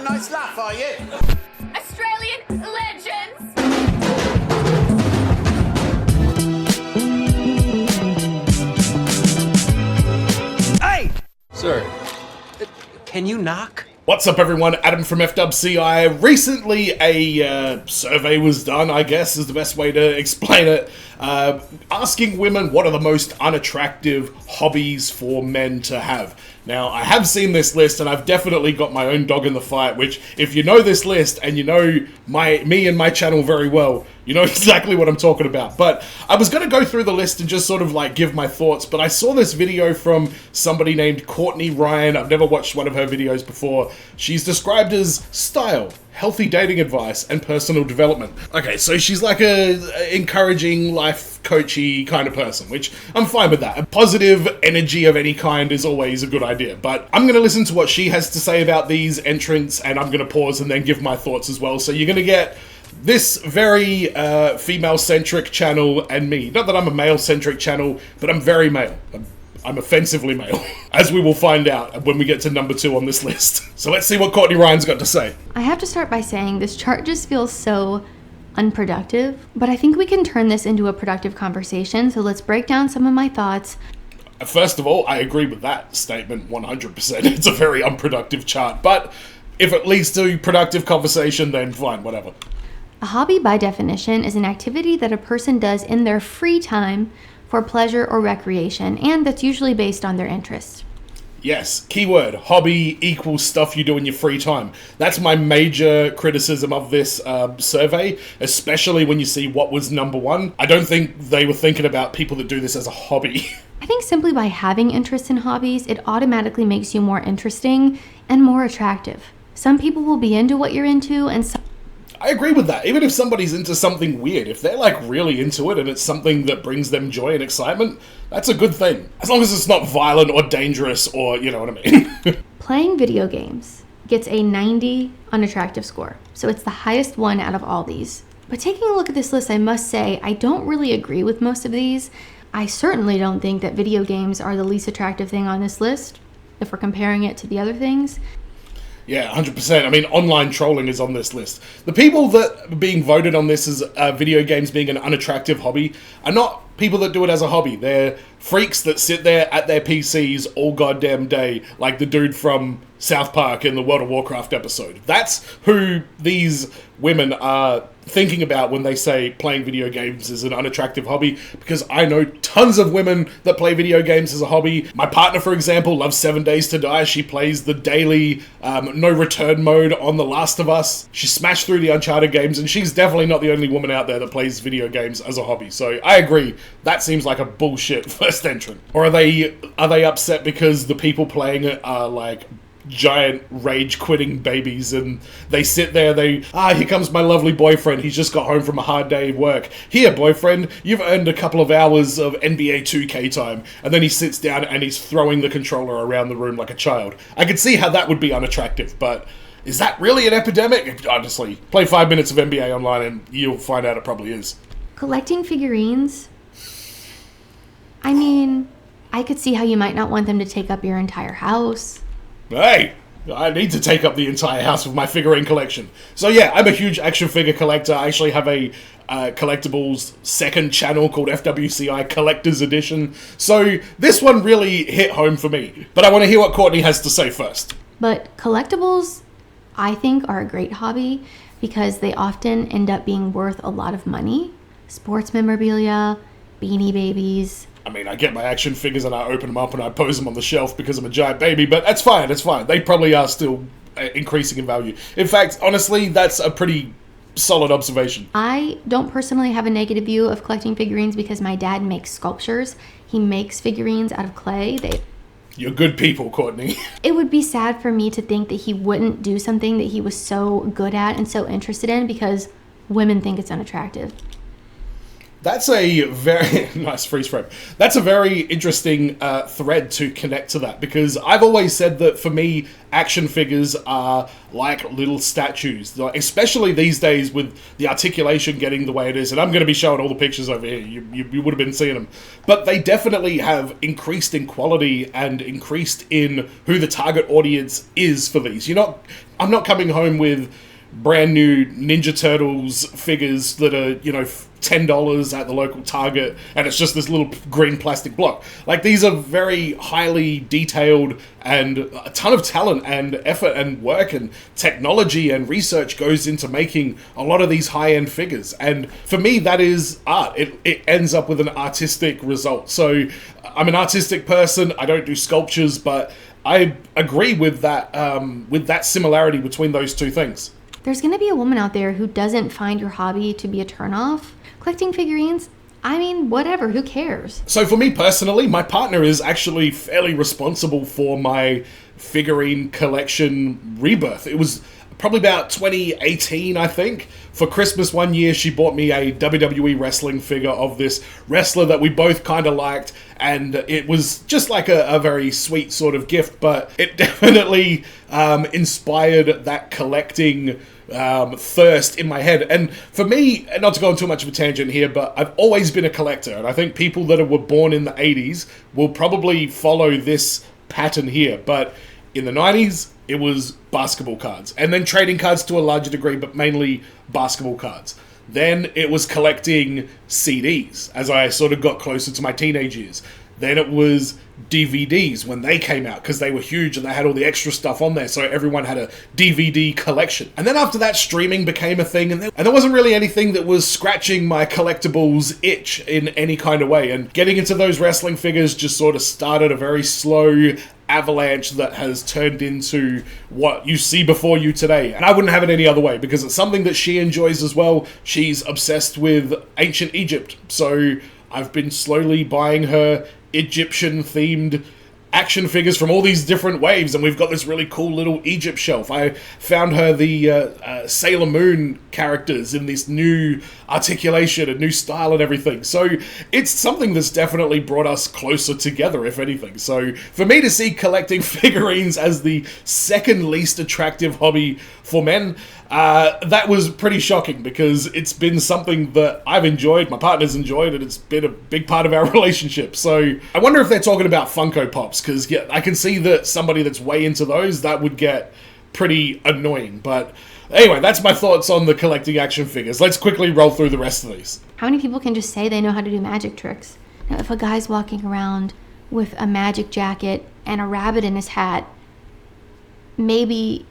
a nice laugh, are you? Australian legends! Hey! Sir, can you knock? What's up, everyone? Adam from FWCI. Recently, a survey was done, I guess is the best way to explain it, asking women what are the most unattractive hobbies for men to have. Now, I have seen this list, and I've definitely got my own dog in the fight, which, if you know this list, and you know me and my channel very well, you know exactly what I'm talking about. But I was going to go through the list and just sort of like give my thoughts, but I saw this video from somebody named Courtney Ryan. I've never watched one of her videos before. She's described as style, healthy dating advice, and personal development. Okay, so she's like a encouraging, life coachy kind of person, which I'm fine with that. A positive energy of any kind is always a good idea, but I'm going to listen to what she has to say about these entrants, and I'm going to pause and then give my thoughts as well. So you're going to get this very female-centric channel and me. Not that I'm a male-centric channel, but I'm very male. I'm offensively male, as we will find out when we get to number 2 on this list. So let's see what Courtney Ryan's got to say. I have to start by saying this chart just feels so unproductive, but I think we can turn this into a productive conversation, so let's break down some of my thoughts. First of all, I agree with that statement 100%. It's a very unproductive chart, but if it leads to productive conversation, then fine, whatever. A hobby, by definition, is an activity that a person does in their free time for pleasure or recreation, and that's usually based on their interests. Yes, keyword, hobby equals stuff you do in your free time. That's my major criticism of this survey, especially when you see what was number 1. I don't think they were thinking about people that do this as a hobby. I think simply by having interest in hobbies, it automatically makes you more interesting and more attractive. Some people will be into what you're into, and some... I agree with that. Even if somebody's into something weird, if they're like really into it and it's something that brings them joy and excitement, that's a good thing. As long as it's not violent or dangerous or, you know what I mean. Playing video games gets a 90 unattractive score, so it's the highest one out of all these. But taking a look at this list, I must say, I don't really agree with most of these. I certainly don't think that video games are the least attractive thing on this list, if we're comparing it to the other things. Yeah, 100%. I mean, online trolling is on this list. The people that are being voted on this as video games being an unattractive hobby are not people that do it as a hobby. They're freaks that sit there at their PCs all goddamn day, like the dude from South Park in the World of Warcraft episode. That's who these women are thinking about when they say playing video games is an unattractive hobby, because I know tons of women that play video games as a hobby. My partner, for example, loves 7 Days to Die. She plays the daily no return mode on The Last of Us. She smashed through the Uncharted games, and she's definitely not the only woman out there that plays video games as a hobby. So I agree, that seems like a bullshit first entrant. Or are they upset because the people playing it are like giant rage quitting babies, and they sit there, here comes my lovely boyfriend, he's just got home from a hard day of work. Here, boyfriend, you've earned a couple of hours of NBA 2K time. And then he sits down and he's throwing the controller around the room like a child. I could see how that would be unattractive, but is that really an epidemic? Honestly, play 5 minutes of NBA online and you'll find out it probably is. Collecting figurines, I mean, I could see how you might not want them to take up your entire house. Hey, I need to take up the entire house with my figurine collection. So yeah, I'm a huge action figure collector. I actually have a collectibles second channel called FWCI Collector's Edition. So this one really hit home for me. But I want to hear what Courtney has to say first. But collectibles, I think, are a great hobby because they often end up being worth a lot of money. Sports memorabilia, Beanie Babies. I mean, I get my action figures and I open them up and I pose them on the shelf because I'm a giant baby, but that's fine, it's fine. They probably are still increasing in value. In fact, honestly, that's a pretty solid observation. I don't personally have a negative view of collecting figurines because my dad makes sculptures. He makes figurines out of clay. You're good people, Courtney. It would be sad for me to think that he wouldn't do something that he was so good at and so interested in because women think it's unattractive. That's a very nice freeze frame. That's a very interesting thread to connect to that, because I've always said that for me, action figures are like little statues, especially these days with the articulation getting the way it is. And I'm going to be showing all the pictures over here. You would have been seeing them. But they definitely have increased in quality and increased in who the target audience is for these. I'm not coming home with brand new Ninja Turtles figures that are, $10 at the local Target, and it's just this little green plastic block. Like, these are very highly detailed, and a ton of talent and effort and work and technology and research goes into making a lot of these high-end figures. And for me, that is art. It ends up with an artistic result. So I'm an artistic person. I don't do sculptures, but I agree with that similarity between those two things. There's going to be a woman out there who doesn't find your hobby to be a turnoff. Collecting figurines, I mean, whatever, who cares? So for me personally, my partner is actually fairly responsible for my figurine collection rebirth. It was probably about 2018, I think. For Christmas one year, she bought me a WWE wrestling figure of this wrestler that we both kind of liked, and it was just like a very sweet sort of gift, but it definitely inspired that collecting thirst in my head. And for me, not to go on too much of a tangent here, but I've always been a collector, and I think people that were born in the 80s will probably follow this pattern here. But in the 90s, it was basketball cards, and then trading cards to a larger degree, but mainly basketball cards. Then it was collecting CDs as I sort of got closer to my teenage years. Then it was DVDs when they came out, because they were huge and they had all the extra stuff on there, so everyone had a DVD collection. And then after that, streaming became a thing, and there wasn't really anything that was scratching my collectibles itch in any kind of way. And getting into those wrestling figures just sort of started a very slow avalanche that has turned into what you see before you today. And I wouldn't have it any other way, because it's something that she enjoys as well. She's obsessed with ancient Egypt, so I've been slowly buying her Egyptian-themed action figures from all these different waves, and we've got this really cool little Egypt shelf. I found her the Sailor Moon characters in this new articulation and new style and everything. So it's something that's definitely brought us closer together, if anything. So for me to see collecting figurines as the second least attractive hobby for men, that was pretty shocking, because it's been something that I've enjoyed, my partner's enjoyed, and it's been a big part of our relationship. So I wonder if they're talking about Funko Pops, because yeah, I can see that somebody that's way into those, that would get pretty annoying. But anyway, that's my thoughts on the collecting action figures. Let's quickly roll through the rest of these. How many people can just say they know how to do magic tricks? Now, if a guy's walking around with a magic jacket and a rabbit in his hat, maybe,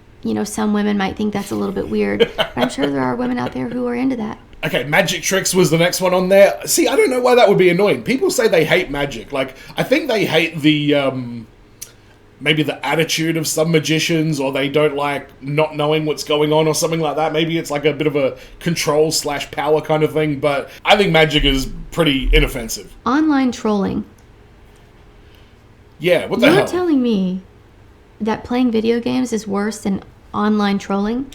some women might think that's a little bit weird, but I'm sure there are women out there who are into that. Okay, magic tricks was the next one on there. See, I don't know why that would be annoying. People say they hate magic. Like, I think they hate the, maybe the attitude of some magicians, or they don't like not knowing what's going on or something like that. Maybe it's like a bit of a control/power kind of thing, but I think magic is pretty inoffensive. Online trolling. Yeah, what the hell? You're telling me that playing video games is worse than online trolling?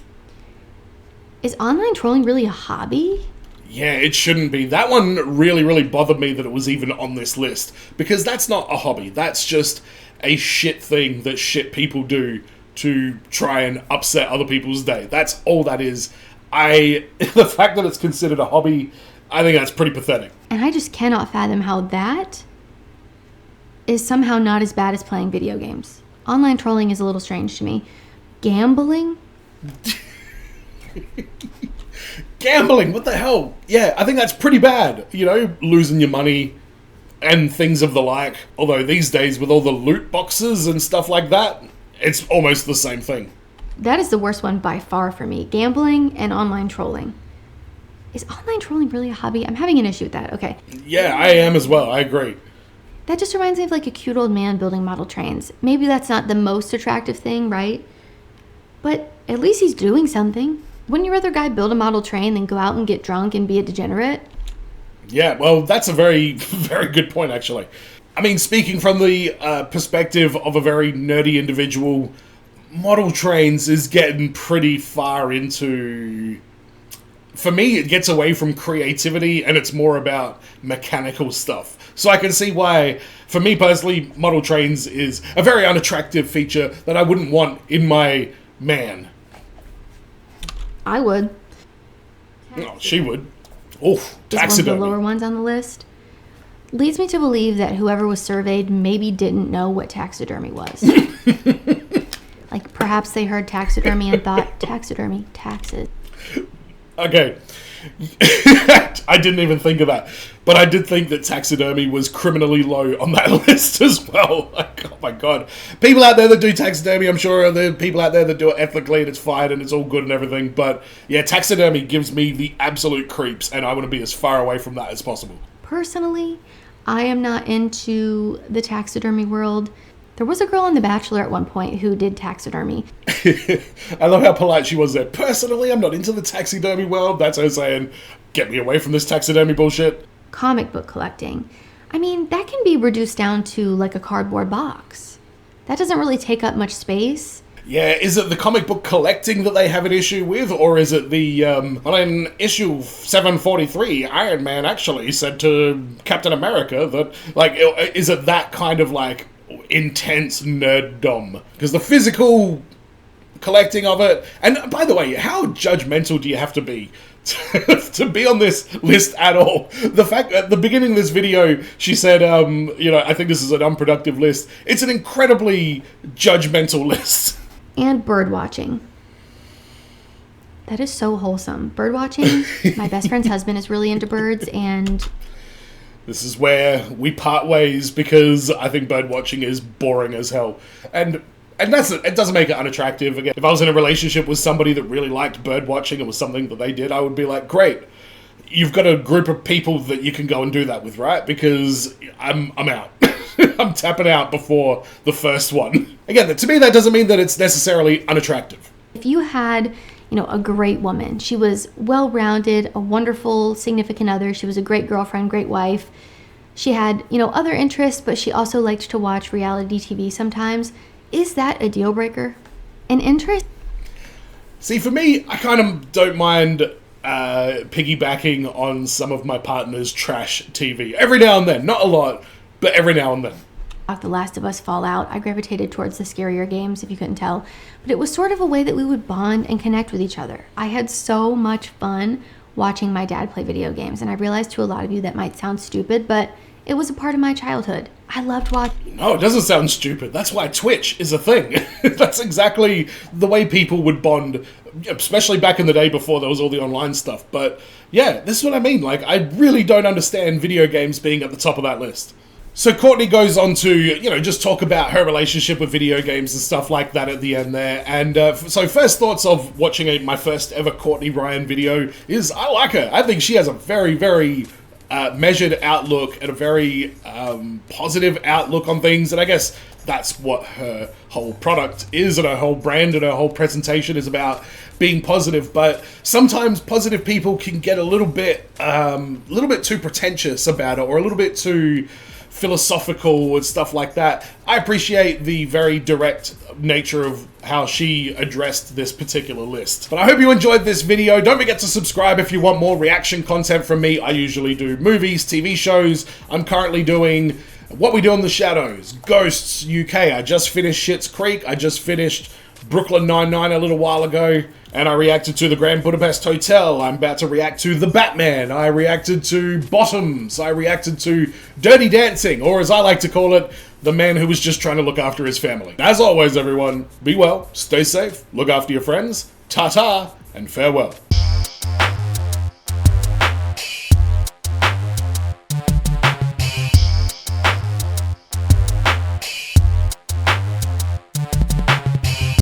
Is online trolling really a hobby? Yeah, it shouldn't be. That one really, really bothered me that it was even on this list, because that's not a hobby. That's just a shit thing that shit people do to try and upset other people's day. That's all that is. The fact that it's considered a hobby, I think that's pretty pathetic. And I just cannot fathom how that is somehow not as bad as playing video games. Online trolling is a little strange to me. Gambling? Gambling, what the hell? Yeah, I think that's pretty bad. Losing your money and things of the like. Although these days, with all the loot boxes and stuff like that, it's almost the same thing. That is the worst one by far for me. Gambling and online trolling. Is online trolling really a hobby? I'm having an issue with that. Okay. Yeah, I am as well. I agree. That just reminds me of like a cute old man building model trains. Maybe that's not the most attractive thing, right? But at least he's doing something. Wouldn't you rather guy build a model train than go out and get drunk and be a degenerate? Yeah, well, that's a very, very good point, actually. I mean, speaking from the perspective of a very nerdy individual, model trains is getting pretty far into for me, it gets away from creativity and it's more about mechanical stuff. So I can see why, for me personally, model trains is a very unattractive feature that I wouldn't want in my man. I would. Oh, she would. Oof, Is one of the taxidermy. lower ones on the list. Leads me to believe that whoever was surveyed maybe didn't know what taxidermy was. Like, perhaps they heard taxidermy and thought, taxidermy, taxes. Okay. I didn't even think of that. But I did think that taxidermy was criminally low on that list as well. Like, oh my god. People out there that do taxidermy, I'm sure there are people out there that do it ethically and it's fine and it's all good and everything. But yeah, taxidermy gives me the absolute creeps and I want to be as far away from that as possible. Personally, I am not into the taxidermy world. There was a girl on The Bachelor at one point who did taxidermy. I love how polite she was there. Personally, I'm not into the taxidermy world. That's her saying, get me away from this taxidermy bullshit. Comic book collecting. I mean, that can be reduced down to like a cardboard box. That doesn't really take up much space. Yeah, is it the comic book collecting that they have an issue with, or is it the, well, in issue 743, Iron Man actually said to Captain America that, like, is it that kind of, like, intense nerddom? Because the physical collecting of it, and by the way, how judgmental do you have to be to be on this list at all? The fact at the beginning of this video, she said, you know, I think this is an unproductive list. It's an incredibly judgmental list. And bird watching. That is so wholesome. Bird watching. My best friend's husband is really into birds, and this is where we part ways because I think bird watching is boring as hell. And that's it doesn't make it unattractive. Again, if I was in a relationship with somebody that really liked bird watching, it was something that they did, I would be like, great. You've got a group of people that you can go and do that with, right? Because I'm out. I'm tapping out before the first one. Again, to me, that doesn't mean that it's necessarily unattractive. if you had, you know, a great woman, she was well-rounded, a wonderful significant other, she was a great girlfriend, great wife, she had, you know, other interests, but she also liked to watch reality TV sometimes, is that a deal breaker? An interest? See, for me, I kind of don't mind piggybacking on some of my partner's trash TV. Every now and then. Not a lot, but every now and then. The Last of Us Fallout, I gravitated towards the scarier games, if you couldn't tell. But it was sort of a way that we would bond and connect with each other. I had so much fun watching my dad play video games, and I realized to a lot of you that might sound stupid, but it was a part of my childhood. I loved watching. No, it doesn't sound stupid. That's why Twitch is a thing. That's exactly the way people would bond, especially back in the day before there was all the online stuff. But yeah, this is what I mean. Like, I really don't understand video games being at the top of that list. So Courtney goes on to, you know, just talk about her relationship with video games and stuff like that at the end there. And so first thoughts of watching my first ever Courtney Ryan video is I like her. I think she has a very, very measured outlook and a very positive outlook on things. And I guess that's what her whole product is and her whole brand and her whole presentation is about, being positive. But sometimes positive people can get a little bit too pretentious about it, or a little bit too philosophical and stuff like that. I appreciate the very direct nature of how she addressed this particular list. But I hope you enjoyed this video. Don't forget to subscribe if you want more reaction content from me. I usually do movies, TV shows. I'm currently doing What We Do in the Shadows, Ghosts UK. I just finished Schitt's Creek. I just finished Brooklyn Nine-Nine a little while ago, and I reacted to the Grand Budapest Hotel. I'm about to react to The Batman. I reacted to Bottoms. I reacted to Dirty Dancing, or as I like to call it, The Man Who Was Just Trying to Look After His Family. As always, everyone, be well, stay safe, look after your friends, ta-ta, and farewell.